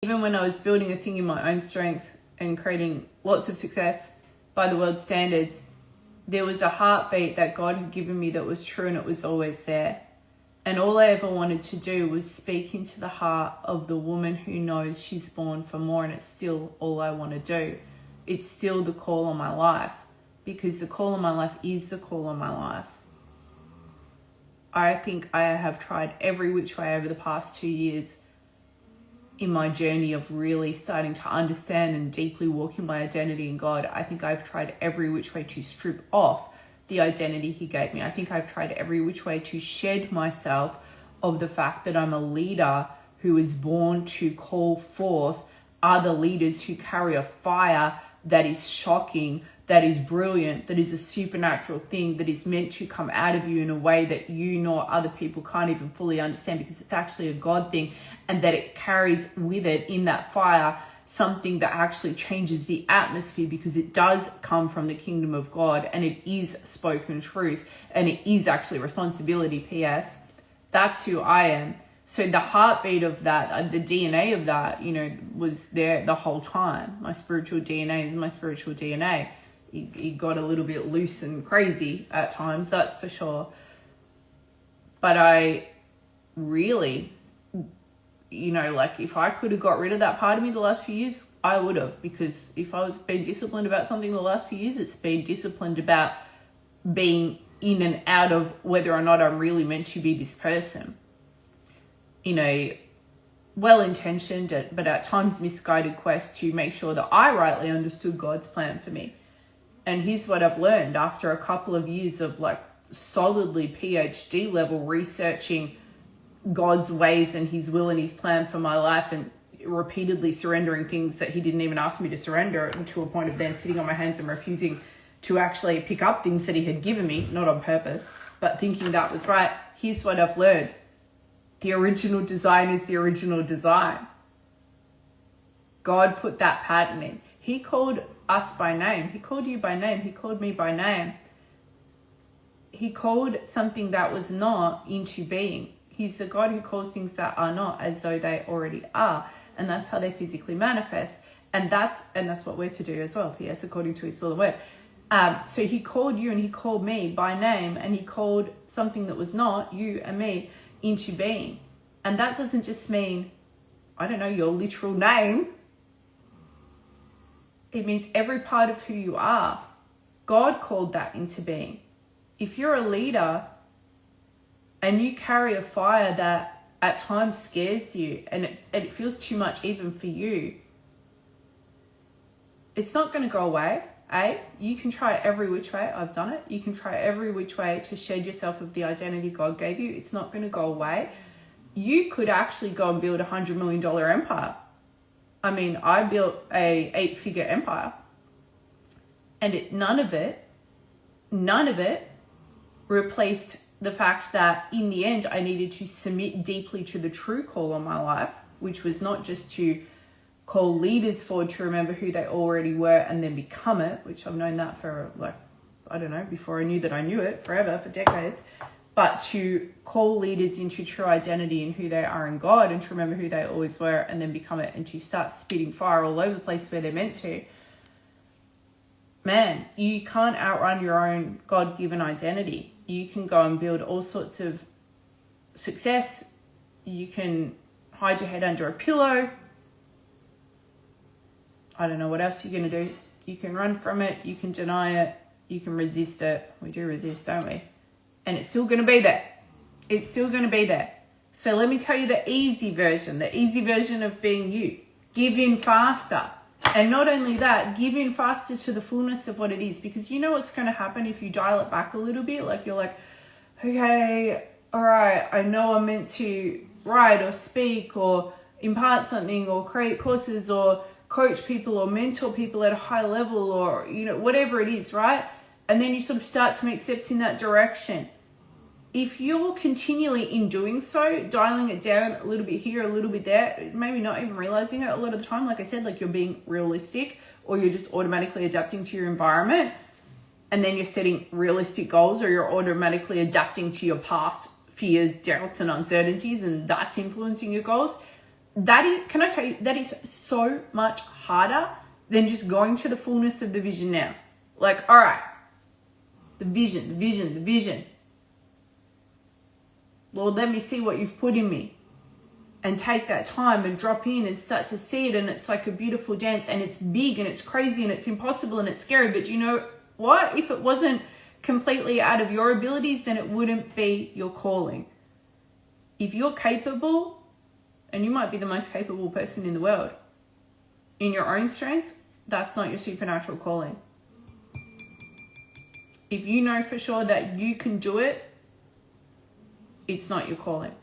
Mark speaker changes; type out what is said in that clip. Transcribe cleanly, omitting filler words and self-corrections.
Speaker 1: Even when I was building a thing in my own strength and creating lots of success by the world's standards, there was a heartbeat that God had given me that was true, and it was always there. And all I ever wanted to do was speak into the heart of the woman who knows she's born for more, and it's still all I want to do. It's still the call on my life, because the call on my life is the call on my life. I think I have tried every which way over the past 2 years in my journey of really starting to understand and deeply walk in my identity in God. I think I've tried every which way to strip off the identity he gave me. I think I've tried every which way to shed myself of the fact that I'm a leader who is born to call forth other leaders who carry a fire that is shocking, that is brilliant, that is a supernatural thing, that is meant to come out of you in a way that you nor other people can't even fully understand, because it's actually a God thing, and that it carries with it in that fire something that actually changes the atmosphere, because it does come from the kingdom of God, and it is spoken truth, and it is actually responsibility. P.S. That's who I am. So the heartbeat of that, the DNA of that, was there the whole time. My spiritual DNA is my spiritual DNA. It got a little bit loose and crazy at times, that's for sure. But I really, if I could have got rid of that part of me the last few years, I would have. Because if I've been disciplined about something the last few years, it's been disciplined about being in and out of whether or not I'm really meant to be this person. Well-intentioned, but at times misguided quest to make sure that I rightly understood God's plan for me. And here's what I've learned after a couple of years of solidly PhD level researching God's ways and his will and his plan for my life, and repeatedly surrendering things that he didn't even ask me to surrender, and to a point of then sitting on my hands and refusing to actually pick up things that he had given me, not on purpose, but thinking that was right. Here's what I've learned. The original design is the original design. God put that pattern in. He called us by name. He called you by name. He called me by name. He called something that was not into being. He's the God who calls things that are not as though they already are. And that's how they physically manifest. And that's what we're to do as well. P.S. according to his will and word. So he called you and he called me by name, and he called something that was not, you and me, into being. And that doesn't just mean, your literal name. It means every part of who you are. God called that into being. If you're a leader and you carry a fire that at times scares you, and it feels too much even for you, it's not going to go away. You can try every which way. I've done it. You can try every which way to shed yourself of the identity God gave you. It's not going to go away. You could actually go and build $100 million empire. I built a 8-figure empire, and none of it replaced the fact that in the end I needed to submit deeply to the true call on my life, which was not just to call leaders forward to remember who they already were and then become it, which I've known that for before I knew that I knew it, forever, for decades, but to call leaders into true identity and who they are in God, and to remember who they always were and then become it, and to start spitting fire all over the place where they're meant to. Man, you can't outrun your own God-given identity. You can go and build all sorts of success. You can hide your head under a pillow. I don't know what else you're going to do. You can run from it. You can deny it. You can resist it. We do resist, don't we? And it's still going to be there. It's still going to be there. So let me tell you the easy version of being you. Give in faster. And not only that, give in faster to the fullness of what it is. Because you know what's going to happen if you dial it back a little bit? You're like, okay, all right, I know I'm meant to write or speak or impart something or create courses or coach people or mentor people at a high level, or whatever it is, right? And then you sort of start to make steps in that direction. If you're continually in doing so, dialing it down a little bit here, a little bit there, maybe not even realizing it a lot of the time, like I said, you're being realistic, or you're just automatically adapting to your environment, and then you're setting realistic goals, or you're automatically adapting to your past fears, doubts, and uncertainties, and that's influencing your goals. can I tell you, that is so much harder than just going to the fullness of the vision now. Like, all right, the vision. Lord, let me see what you've put in me. And take that time and drop in and start to see it. And it's like a beautiful dance, and it's big and it's crazy and it's impossible and it's scary. But you know what? If it wasn't completely out of your abilities, then it wouldn't be your calling. If you're capable, and you might be the most capable person in the world, in your own strength, that's not your supernatural calling. If you know for sure that you can do it, it's not your calling.